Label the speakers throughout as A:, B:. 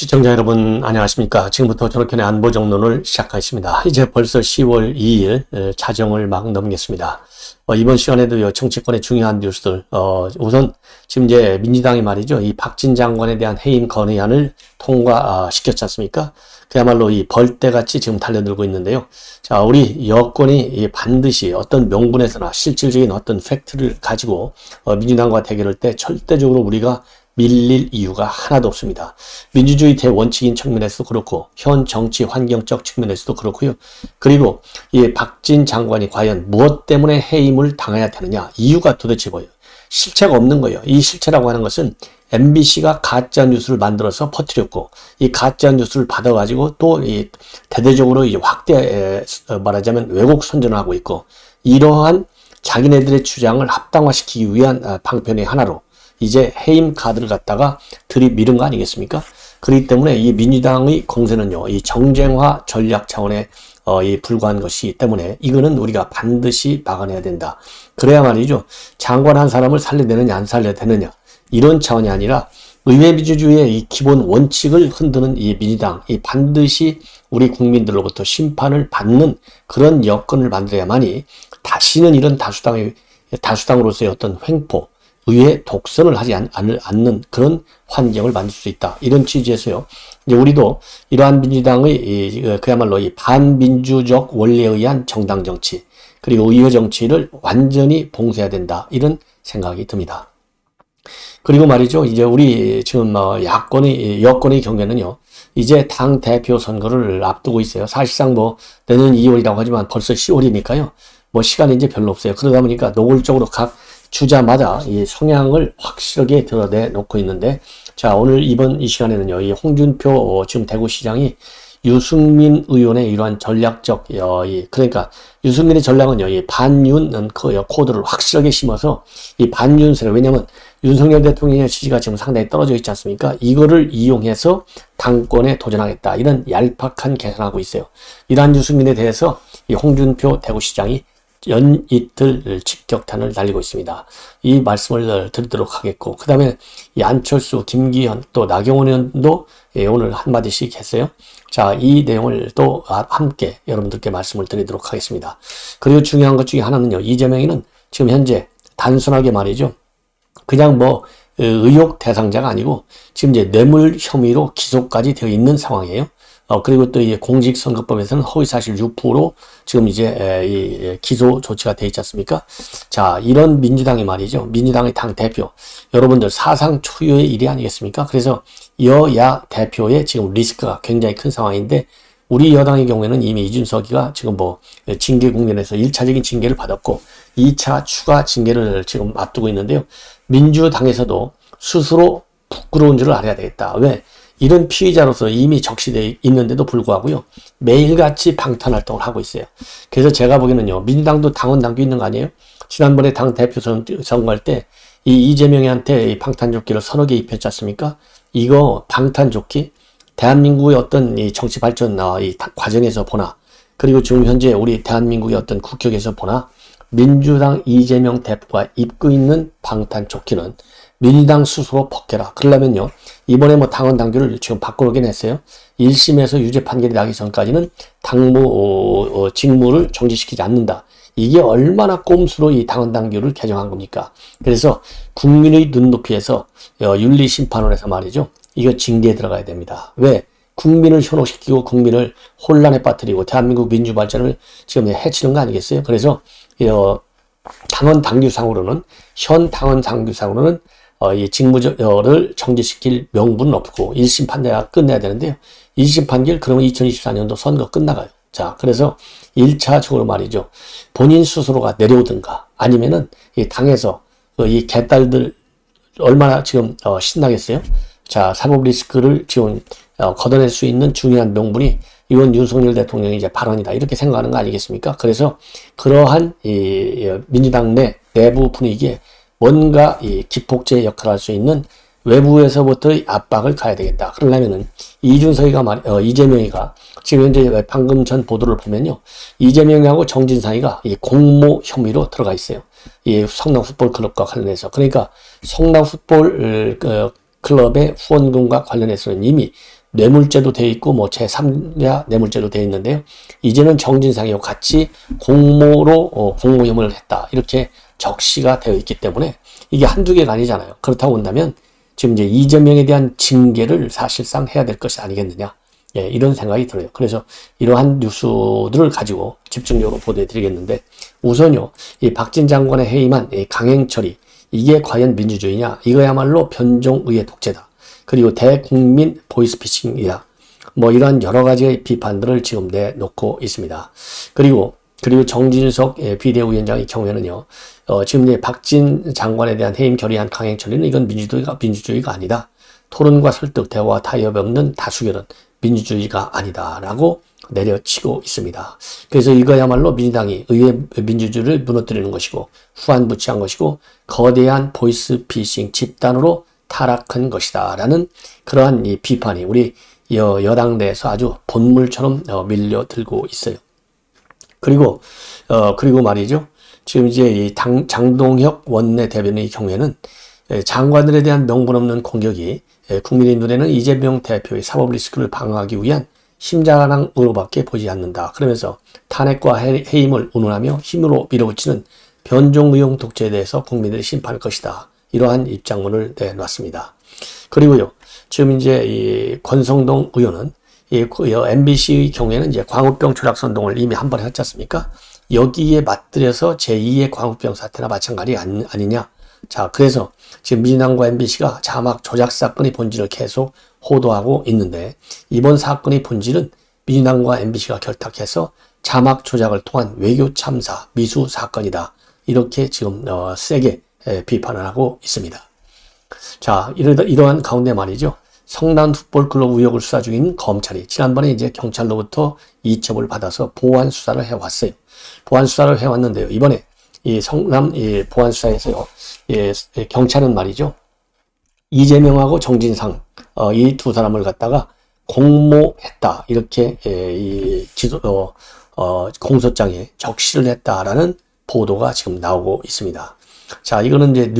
A: 시청자 여러분 안녕하십니까. 지금부터 저렇게의 안보 정론을 시작하겠습니다. 이제 벌써 10월 2일 자정을 막 넘겼습니다. 이번 시간에도 정치권의 중요한 뉴스들 우선 지금 이제 민주당이 말이죠. 이 박진 장관에 대한 해임 건의안을 통과시켰지 않습니까? 그야말로 이 벌떼같이 지금 달려들고 있는데요. 자, 우리 여권이 반드시 어떤 명분에서나 실질적인 어떤 팩트를 가지고 민주당과 대결할 때 절대적으로 우리가 밀릴 이유가 하나도 없습니다. 민주주의 대원칙인 측면에서도 그렇고 현 정치 환경적 측면에서도 그렇고요. 그리고 이 박진 장관이 과연 무엇 때문에 해임을 당해야 되느냐, 이유가 도대체 뭐예요? 실체가 없는 거예요. 이 실체라고 하는 것은 MBC가 가짜 뉴스를 만들어서 퍼뜨렸고, 이 가짜 뉴스를 받아가지고 또 이 대대적으로 이제 확대 말하자면 왜곡 선전을 하고 있고, 이러한 자기네들의 주장을 합당화시키기 위한 방편의 하나로 이제 해임 카드를 갖다가 들이밀은 거 아니겠습니까? 그렇기 때문에 이 민주당의 공세는요, 이 정쟁화 전략 차원에 불과한 것이기 때문에 이거는 우리가 반드시 막아내야 된다. 그래야 말이죠. 장관 한 사람을 살려야 되느냐 안 살려야 되느냐 이런 차원이 아니라 의회 민주주의의 이 기본 원칙을 흔드는 이 민주당, 이 반드시 우리 국민들로부터 심판을 받는 그런 여건을 만들어야만이 다시는 이런 다수당으로서의 어떤 횡포, 의회 독선을 하지 않는 그런 환경을 만들 수 있다. 이런 취지에서요. 이제 우리도 이러한 민주당의 그야말로 이 반민주적 원리에 의한 정당 정치, 그리고 의회 정치를 완전히 봉쇄해야 된다. 이런 생각이 듭니다. 그리고 말이죠. 이제 우리 지금 여권의 경우에는요. 이제 당 대표 선거를 앞두고 있어요. 사실상 내년 2월이라고 하지만 벌써 10월이니까요. 시간이 이제 별로 없어요. 그러다 보니까 노골적으로 각 주자마다 이 성향을 확실하게 드러내놓고 있는데, 자, 오늘 이 시간에는요, 이 홍준표 지금 대구시장이 유승민 의원의 이러한 전략적, 그러니까 유승민의 전략은요, 이 반윤 코드를 확실하게 심어서 이 반윤 세력, 왜냐면 윤석열 대통령의 지지가 지금 상당히 떨어져 있지 않습니까? 이거를 이용해서 당권에 도전하겠다. 이런 얄팍한 계산하고 있어요. 이러한 유승민에 대해서 이 홍준표 대구시장이 연이틀 직격탄을 날리고 있습니다. 이 말씀을 드리도록 하겠고, 그 다음에 이 안철수, 김기현, 또 나경원 의원도 오늘 한마디씩 했어요. 자, 이 내용을 또 함께 여러분들께 말씀을 드리도록 하겠습니다. 그리고 중요한 것 중에 하나는요, 이재명이는 지금 현재 단순하게 말이죠. 그냥 의혹 대상자가 아니고 지금 이제 뇌물 혐의로 기소까지 되어 있는 상황이에요. 그리고 또 이 공직선거법에서는 허위사실 유포로 지금 이제 기소 조치가 되어 있지 않습니까? 자, 이런 민주당이 말이죠. 민주당의 당 대표. 여러분들 사상 초유의 일이 아니겠습니까? 그래서 여야 대표의 지금 리스크가 굉장히 큰 상황인데, 우리 여당의 경우에는 이미 이준석이가 지금 징계 국면에서 1차적인 징계를 받았고 2차 추가 징계를 지금 앞두고 있는데요. 민주당에서도 스스로 부끄러운 줄을 알아야 되겠다. 왜? 이런 피의자로서 이미 적시되어 있는데도 불구하고요. 매일같이 방탄활동을 하고 있어요. 그래서 제가 보기에는요. 민주당도 당원 당규 있는 거 아니에요? 지난번에 당 대표 선거할 때 이 이재명한테 이 방탄조끼를 서너 개 입혔지 않습니까? 이거 방탄조끼 대한민국의 어떤 이 정치 발전 이 과정에서 보나, 그리고 지금 현재 우리 대한민국의 어떤 국격에서 보나, 민주당 이재명 대표가 입고 있는 방탄조끼는 민주당 스스로 벗겨라. 그러려면요, 이번에 당원 당규를 지금 바꿔놓긴 했어요. 1심에서 유죄 판결이 나기 전까지는 당무 직무를 정지시키지 않는다. 이게 얼마나 꼼수로 이 당원 당규를 개정한 겁니까? 그래서 국민의 눈높이에서 윤리심판원에서 말이죠, 이거 징계에 들어가야 됩니다. 왜? 국민을 현혹시키고 국민을 혼란에 빠뜨리고 대한민국 민주 발전을 지금 해치는 거 아니겠어요? 그래서 당원 당규상으로는, 현 당원 당규상으로는 이 직무를 정지시킬 명분은 없고 1심 판례가 끝내야 되는데요. 2심 판결, 그러면 2024년도 선거 끝나가요. 자, 그래서 1차적으로 말이죠. 본인 스스로가 내려오든가 아니면은 이 당에서 이 개딸들 얼마나 지금 신나겠어요? 자, 사법 리스크를 지금 걷어낼 수 있는 중요한 명분이 이건 윤석열 대통령의 이제 발언이다. 이렇게 생각하는 거 아니겠습니까? 그래서 그러한 이 민주당 내부 분위기에 뭔가 이 기폭제 역할을 할 수 있는 외부에서부터의 압박을 가야 되겠다. 그러려면은 이재명이가 지금 현재 방금 전 보도를 보면요, 이재명하고 정진상이가 이 공모 혐의로 들어가 있어요. 이 성남 풋볼 클럽과 관련해서. 그러니까 성남 풋볼 클럽의 후원금과 관련해서는 이미 뇌물죄도 돼 있고 뭐 제3자 뇌물죄도 돼 있는데요. 이제는 정진상이와 같이 공모로 공모 혐의를 했다. 이렇게 적시가 되어 있기 때문에 이게 한두 개가 아니잖아요. 그렇다고 본다면 지금 이제 이재명에 대한 징계를 사실상 해야 될 것이 아니겠느냐. 예, 이런 생각이 들어요. 그래서 이러한 뉴스들을 가지고 집중적으로 보도해 드리겠는데, 우선요, 이 박진 장관의 해임한 이 강행 처리, 이게 과연 민주주의냐? 이거야말로 변종의회 독재다. 그리고 대국민 보이스피싱이다. 뭐 이러한 여러 가지의 비판들을 지금 내놓고 있습니다. 그리고 정진석 비대위원장의 경우에는요, 지금 이제 박진 장관에 대한 해임 결의안 강행 처리는 이건 민주주의가 아니다. 토론과 설득, 대화와 타협이 없는 다수결은 민주주의가 아니다라고 내려치고 있습니다. 그래서 이거야말로 민주당이 의회 민주주의를 무너뜨리는 것이고 후한부치한 것이고 거대한 보이스피싱 집단으로 타락한 것이다라는 그러한 이 비판이 우리 여당 내에서 아주 본물처럼 밀려들고 있어요. 그리고 말이죠. 지금 이제 이 장동혁 원내대변인의 경우에는 장관들에 대한 명분 없는 공격이 국민의 눈에는 이재명 대표의 사법 리스크를 방어하기 위한 심장으로밖에 보지 않는다. 그러면서 탄핵과 해임을 운운하며 힘으로 밀어붙이는 변종의용 독재에 대해서 국민들이 심판할 것이다. 이러한 입장문을 내놨습니다. 그리고요, 지금 이제 이 권성동 의원은 이 MBC의 경우에는 이제 광우병 추락 선동을 이미 한 번 했지 않습니까? 여기에 맞들여서 제2의 광우병 사태나 마찬가지 아니냐? 자, 그래서 지금 민주당과 MBC가 자막 조작 사건의 본질을 계속 호도하고 있는데, 이번 사건의 본질은 민주당과 MBC가 결탁해서 자막 조작을 통한 외교 참사, 미수 사건이다. 이렇게 지금 세게 비판을 하고 있습니다. 자, 이러한 가운데 말이죠. 성남 풋볼클럽 의혹을 수사 중인 검찰이 지난번에 이제 경찰로부터 이첩을 받아서 보완 수사를 해왔어요. 보완 수사를 해왔는데요. 이번에 이 성남 보완 수사에서요. 경찰은 말이죠. 이재명하고 정진상 이 두 사람을 갖다가 공모했다. 이렇게 공소장에 적시를 했다라는 보도가 지금 나오고 있습니다. 자, 이거는 이제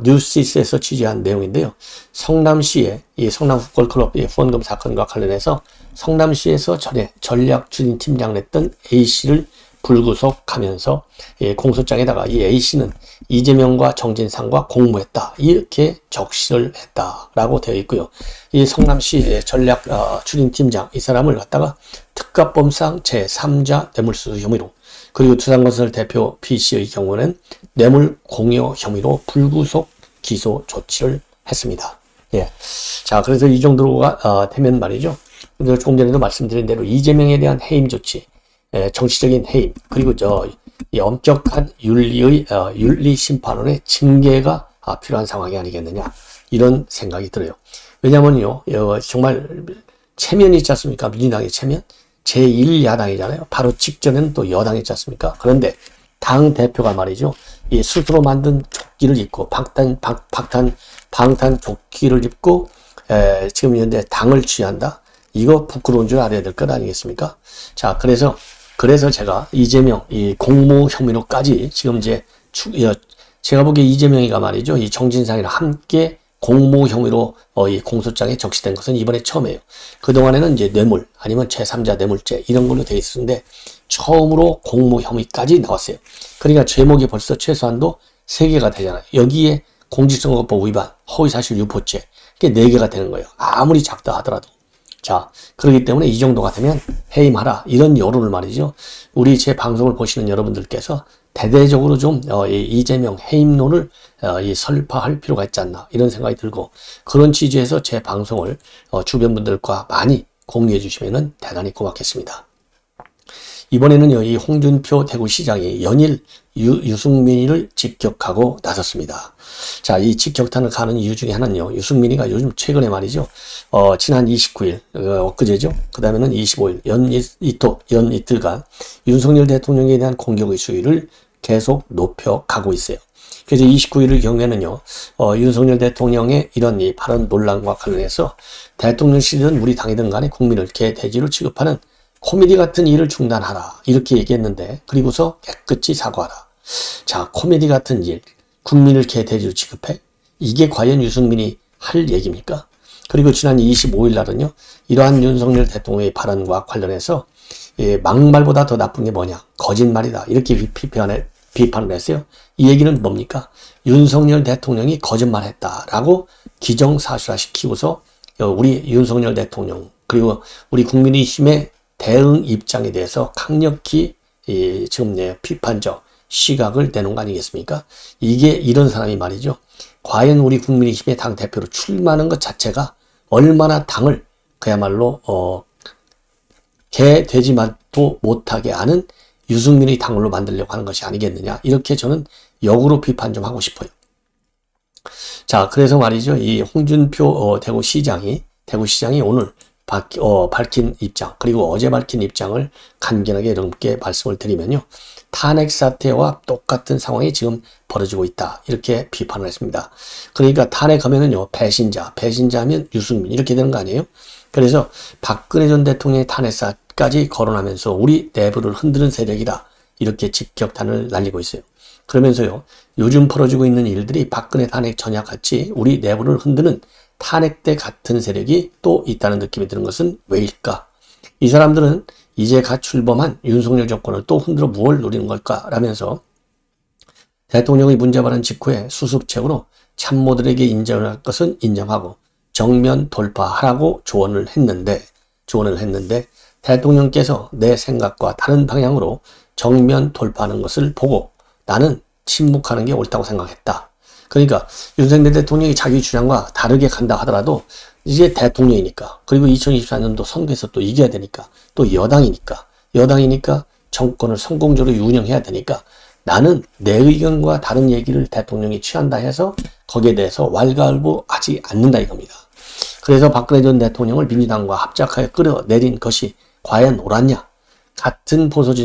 A: 뉴시스에서 취재한 내용인데요. 성남시의 이 성남 풋볼클럽 후원금 사건과 관련해서 성남시에서 전에 전략 추진 팀장을 했던 A씨를 불구속하면서 공소장에다가 이 A씨는 이재명과 정진상과 공모했다. 이렇게 적시를 했다라고 되어 있고요. 이 성남시 전략 추진 팀장 이 사람을 갖다가 특가법상 제3자 뇌물수수 혐의로, 그리고 두산건설 대표 B씨의 경우는 뇌물 공여 혐의로 불구속 기소 조치를 했습니다. 예. 자, 그래서 이 정도가 되면 말이죠. 조금 전에도 말씀드린 대로 이재명에 대한 해임 조치, 정치적인 해임, 그리고 이 엄격한 윤리 심판원의 징계가 필요한 상황이 아니겠느냐, 이런 생각이 들어요. 왜냐면요, 정말 체면이 있지 않습니까? 민주당의 체면? 제1야당이잖아요. 바로 직전에는 또 여당이 있지 않습니까? 그런데 당 대표가 말이죠, 이 스스로 만든 조끼를 입고 방탄 조끼를 입고 지금 현재 당을 취한다. 이거 부끄러운 줄 알아야 될 것 아니겠습니까? 자, 그래서 제가 이재명 이 공모 혐의로까지 지금 이제 제가 보기에 이재명이가 말이죠, 이 정진상이랑 함께 공모 혐의로 이 공소장에 적시된 것은 이번에 처음이에요. 그동안에는 이제 뇌물 아니면 제3자 뇌물죄 이런 걸로 돼 있었는데 처음으로 공모 혐의까지 나왔어요. 그러니까 제목이 벌써 최소한도 3개가 되잖아요. 여기에 공직선거법 위반, 허위사실 유포죄, 이게 4개가 되는 거예요. 아무리 작다 하더라도. 자, 그렇기 때문에 이 정도가 되면 해임하라, 이런 여론을 말이죠, 우리 제 방송을 보시는 여러분들께서 대대적으로 좀 이재명 해임론을 설파할 필요가 있지 않나, 이런 생각이 들고, 그런 취지에서 제 방송을 주변 분들과 많이 공유해 주시면 대단히 고맙겠습니다. 이번에는요, 이 홍준표 대구시장이 연일 유승민이를 직격하고 나섰습니다. 자, 이 직격탄을 가는 이유 중에 하나는요, 유승민이가 요즘 최근에 말이죠, 지난 29일, 엊그제죠. 그 다음에는 25일, 연 이틀간 윤석열 대통령에 대한 공격의 수위를 계속 높여가고 있어요. 그래서 29일의 경우에는요, 윤석열 대통령의 이런 이 발언 논란과 관련해서 대통령실이든 우리 당이든 간에 국민을 개돼지로 취급하는 코미디 같은 일을 중단하라, 이렇게 얘기했는데, 그리고서 깨끗이 사과하라. 자, 코미디 같은 일, 국민을 개돼지로 취급해? 이게 과연 유승민이 할 얘기입니까? 그리고 지난 25일 날은요, 이러한 윤석열 대통령의 발언과 관련해서 막말보다 더 나쁜 게 뭐냐, 거짓말이다, 이렇게 비판을 했어요. 이 얘기는 뭡니까? 윤석열 대통령이 거짓말했다라고 기정사실화시키고서 우리 윤석열 대통령 그리고 우리 국민의힘의 대응 입장에 대해서 강력히 지금 비판적 시각을 내놓은 거 아니겠습니까? 이게 이런 사람이 말이죠. 과연 우리 국민의힘의 당대표로 출마하는 것 자체가 얼마나 당을 그야말로 개되지만도 못하게 하는 유승민의 당으로 만들려고 하는 것이 아니겠느냐. 이렇게 저는 역으로 비판 좀 하고 싶어요. 자, 그래서 말이죠. 이 홍준표 대구시장이 오늘 밝힌 입장, 그리고 어제 밝힌 입장을 간결하게 여러분께 말씀을 드리면요. 탄핵 사태와 똑같은 상황이 지금 벌어지고 있다. 이렇게 비판을 했습니다. 그러니까 탄핵하면은요, 배신자하면 유승민 이렇게 되는 거 아니에요? 그래서 박근혜 전 대통령의 탄핵사까지 거론하면서 우리 내부를 흔드는 세력이다. 이렇게 직격탄을 날리고 있어요. 그러면서요, 요즘 벌어지고 있는 일들이 박근혜 탄핵 전야 같이 우리 내부를 흔드는 탄핵 때 같은 세력이 또 있다는 느낌이 드는 것은 왜일까? 이 사람들은 이제 갓 출범한 윤석열 정권을 또 흔들어 무엇을 노리는 걸까? 라면서 대통령의 문제 발언 직후에 수습책으로 참모들에게 인정할 것은 인정하고 정면 돌파하라고 조언을 했는데 대통령께서 내 생각과 다른 방향으로 정면 돌파하는 것을 보고 나는 침묵하는 게 옳다고 생각했다. 그러니까 윤석열 대통령이 자기 주장과 다르게 간다 하더라도 이제 대통령이니까, 그리고 2024년도 선거에서 또 이겨야 되니까, 또 여당이니까 정권을 성공적으로 운영해야 되니까 나는 내 의견과 다른 얘기를 대통령이 취한다 해서 거기에 대해서 왈가왈부하지 않는다 이겁니다. 그래서 박근혜 전 대통령을 민주당과 합작하여 끌어내린 것이 과연 옳았냐? 같은 보수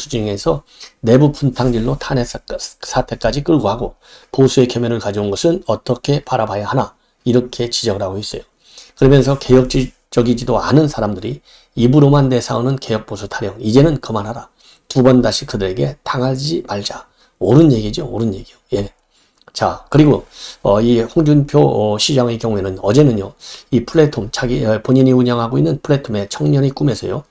A: 진영에서 내부 분탕질로 탄핵 사태까지 끌고 가고 보수의 겸연을 가져온 것은 어떻게 바라봐야 하나? 이렇게 지적을 하고 있어요. 그러면서 개혁적이지도 않은 사람들이 입으로만 내세우는 개혁보수 타령, 이제는 그만하라. 두 번 다시 그들에게 당하지 말자. 옳은 얘기죠. 옳은 얘기요. 예. 자, 그리고 이 홍준표 시장의 경우에는 어제는요, 이 플랫폼, 본인이 운영하고 있는 플랫폼의 청년의 꿈에서요,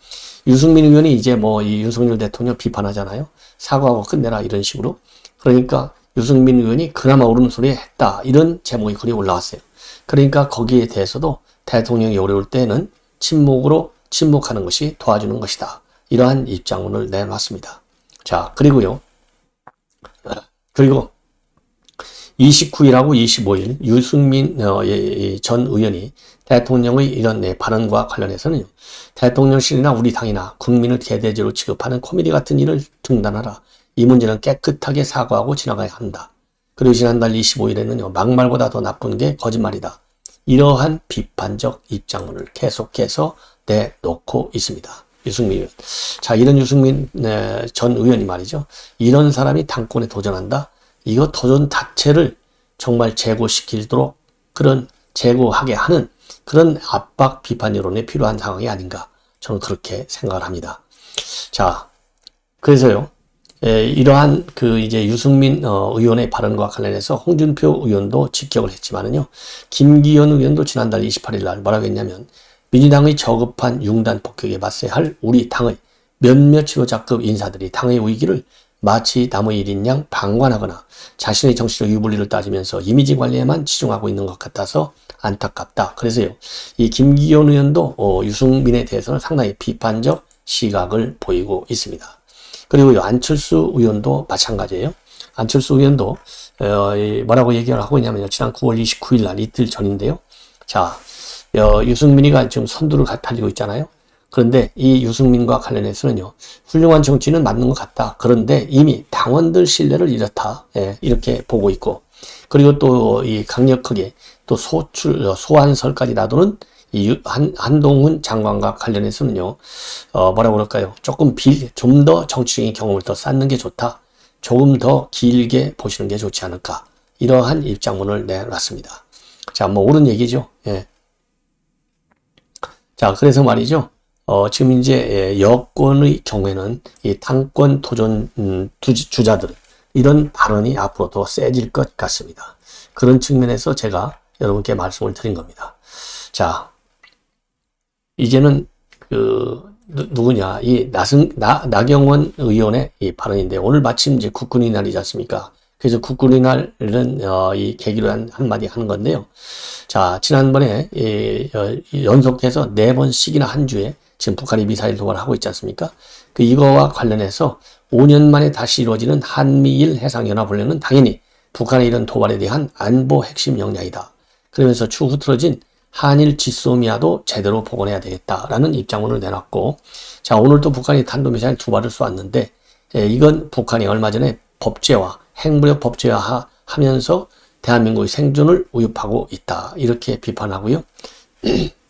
A: 유승민 의원이 이제 이 윤석열 대통령 비판하잖아요. 사과하고 끝내라 이런 식으로. 그러니까 유승민 의원이 그나마 옳은 소리 했다. 이런 제목이 글이 올라왔어요. 그러니까 거기에 대해서도 대통령이 어려울 때는 침묵하는 것이 도와주는 것이다. 이러한 입장문을 내놨습니다. 자, 그리고 29일하고 25일 유승민 전 의원이 대통령의 이런 발언과 관련해서는 대통령실이나 우리 당이나 국민을 개돼지로 취급하는 코미디 같은 일을 중단하라. 이 문제는 깨끗하게 사과하고 지나가야 한다. 그리고 지난달 25일에는요. 막말보다 더 나쁜 게 거짓말이다. 이러한 비판적 입장문을 계속해서 내놓고 있습니다. 유승민 의원. 자, 이런 유승민 전 의원이 말이죠. 이런 사람이 당권에 도전한다? 이거 도전 자체를 정말 제고시키도록 제고하게 하는 그런 압박 비판 여론이 필요한 상황이 아닌가. 저는 그렇게 생각을 합니다. 자, 그래서요, 이러한 이제 유승민 의원의 발언과 관련해서 홍준표 의원도 직격을 했지만은요, 김기현 의원도 지난달 28일 날 뭐라고 했냐면, 민주당의 저급한 융단 폭격에 맞서야 할 우리 당의 몇몇 지도자급 인사들이 당의 위기를 마치 남의 일인 양 방관하거나 자신의 정치적 유불리를 따지면서 이미지 관리에만 치중하고 있는 것 같아서 안타깝다. 그래서요, 이 김기현 의원도 유승민에 대해서는 상당히 비판적 시각을 보이고 있습니다. 그리고 안철수 의원도 마찬가지예요. 안철수 의원도 뭐라고 얘기를 하고 있냐면요, 지난 9월 29일 날 이틀 전인데요. 자, 유승민이가 지금 선두를 달리고 있잖아요. 그런데 이 유승민과 관련해서는요, 훌륭한 정치는 맞는 것 같다. 그런데 이미 당원들 신뢰를 잃었다. 예, 이렇게 보고 있고, 그리고 또 이 강력하게 또 소환설까지 놔두는 이 한동훈 장관과 관련해서는요, 뭐라고 그럴까요? 좀 더 정치적인 경험을 더 쌓는 게 좋다. 조금 더 길게 보시는 게 좋지 않을까. 이러한 입장문을 내놨습니다. 자, 옳은 얘기죠. 예. 자, 그래서 말이죠. 지금 이제 여권의 경우에는 이 당권 도전 주자들, 이런 발언이 앞으로 더 세질 것 같습니다. 그런 측면에서 제가 여러분께 말씀을 드린 겁니다. 자, 이제는 누구냐, 나경원 의원의 이 발언인데, 오늘 마침 이제 국군의 날이지 않습니까? 그래서 국군의 날은 이 계기로 한마디 하는 건데요. 자, 지난번에 연속해서 4번씩이나 한 주에 지금 북한이 미사일 도발을 하고 있지 않습니까? 이거와 관련해서 5년 만에 다시 이루어지는 한미일 해상연합훈련은 당연히 북한의 이런 도발에 대한 안보 핵심 역량이다. 그러면서 추후 틀어진 한일 지소미아도 제대로 복원해야 되겠다라는 입장문을 내놨고, 자, 오늘 또 북한이 탄도미사일 2발을 쏘았는데, 이건 북한이 얼마 전에 법제화, 핵무력 법제화 하면서 대한민국의 생존을 위협하고 있다. 이렇게 비판하고요.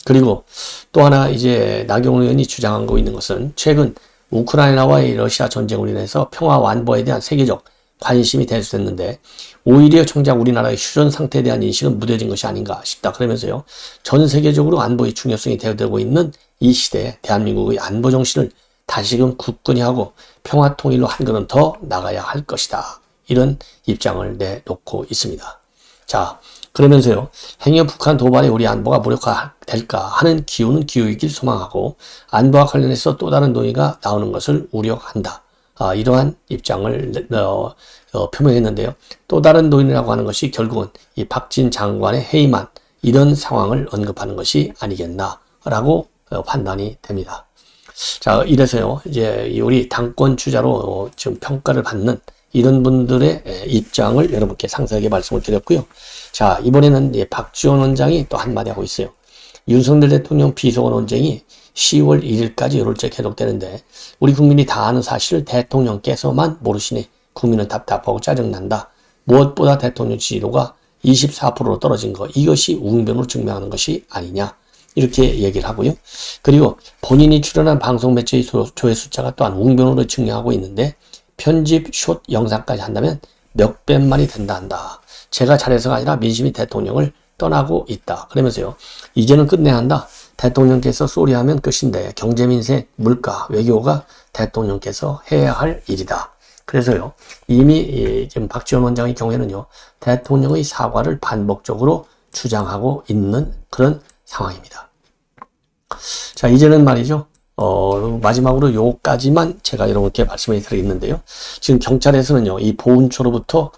A: 그리고 또 하나 이제 나경원 의원이 주장하고 있는 것은 최근 우크라이나와의 러시아 전쟁으로 인해서 평화 완보에 대한 세계적 관심이 대두됐는데 오히려 정작 우리나라의 휴전 상태에 대한 인식은 무뎌진 것이 아닌가 싶다. 그러면서요. 전 세계적으로 안보의 중요성이 대두되고 있는 이 시대에 대한민국의 안보 정신을 다시금 굳건히 하고 평화 통일로 한 걸음 더 나가야 할 것이다. 이런 입장을 내놓고 있습니다. 자, 그러면서요. 행여 북한 도발에 우리 안보가 무력화될까 하는 기우는 기우이길 소망하고 안보와 관련해서 또 다른 논의가 나오는 것을 우려한다. 이러한 입장을 표명했는데요. 또 다른 논의라고 하는 것이 결국은 이 박진 장관의 해임안 이런 상황을 언급하는 것이 아니겠나라고 판단이 됩니다. 자, 이래서요. 이제 우리 당권 주자로 지금 평가를 받는 이런 분들의 입장을 여러분께 상세하게 말씀을 드렸고요. 자, 이번에는 박지원 원장이 또 한마디 하고 있어요. 윤석열 대통령 비서관 논쟁이 10월 1일까지 열흘째 계속되는데 우리 국민이 다 아는 사실을 대통령께서만 모르시니 국민은 답답하고 짜증난다. 무엇보다 대통령 지지도가 24%로 떨어진 것, 이것이 웅변으로 증명하는 것이 아니냐. 이렇게 얘기를 하고요. 그리고 본인이 출연한 방송 매체의 조회 숫자가 또한 웅변으로 증명하고 있는데 편집, 숏, 영상까지 한다면 몇백만이 된다 한다. 제가 잘해서가 아니라 민심이 대통령을 떠나고 있다. 그러면서요. 이제는 끝내야 한다. 대통령께서 쏘리하면 끝인데 경제, 민생, 물가, 외교가 대통령께서 해야 할 일이다. 그래서요. 이미 지금 박지원 원장의 경우에는요. 대통령의 사과를 반복적으로 주장하고 있는 그런 상황입니다. 자, 이제는 말이죠. 마지막으로 요까지만 제가 여러분께 말씀을 드리겠는데요. 지금 경찰에서는요, 이 보훈처로부터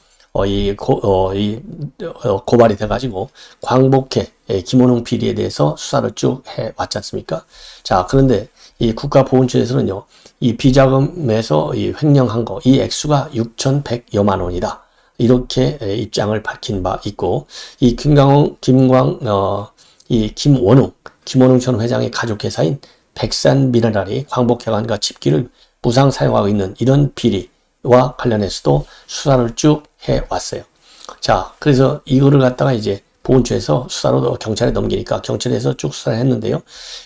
A: 고발이 돼가지고 광복회 김원웅 비리에 대해서 수사를 쭉 해왔지 않습니까? 자, 그런데 이 국가보훈처에서는요, 이 비자금에서 이 횡령한 거, 이 액수가 6,100여만 원이다. 이렇게 입장을 밝힌 바 있고, 이 김원웅 전 회장의 가족회사인 백산미네랄이 광복회관과 집기를 무상 사용하고 있는 이런 비리와 관련해서도 수사를 쭉 해왔어요. 자, 그래서 이거를 갖다가 이제 보훈처에서 수사로 경찰에 넘기니까 경찰에서 쭉 수사를 했는데요.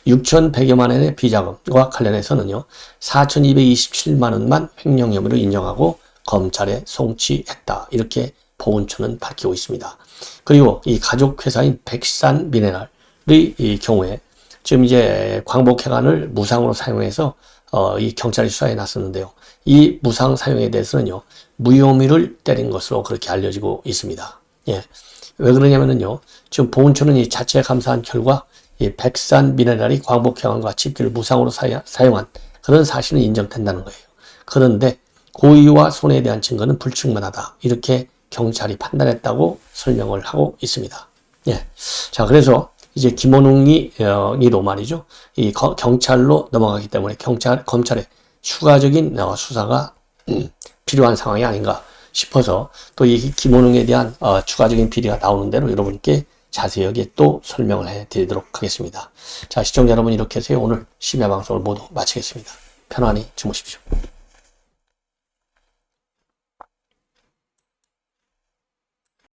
A: 6,100여만 원의 비자금과 관련해서는요. 4,227만 원만 횡령 혐의로 인정하고 검찰에 송치했다. 이렇게 보훈처는 밝히고 있습니다. 그리고 이 가족회사인 백산미네랄의 이 경우에 지금 이제 광복회관을 무상으로 사용해서 이 경찰이 수사에 나섰는데요. 이 무상 사용에 대해서는요. 무혐의를 때린 것으로 그렇게 알려지고 있습니다. 예. 왜 그러냐면은요. 지금 보훈처는 이 자체 감사한 결과 이 백산미네랄이 광복회관과 집기를 무상으로 사용한 그런 사실은 인정된다는 거예요. 그런데 고의와 손해에 대한 증거는 불충분하다. 이렇게 경찰이 판단했다고 설명을 하고 있습니다. 예. 자, 그래서 이제 김원웅이도 말이죠. 이 경찰로 넘어가기 때문에 검찰의 추가적인 수사가 필요한 상황이 아닌가 싶어서 또 이 김원웅에 대한 추가적인 비리가 나오는 대로 여러분께 자세하게 또 설명을 해드리도록 하겠습니다. 자, 시청자 여러분 이렇게 해서 오늘 심야 방송을 모두 마치겠습니다. 편안히 주무십시오.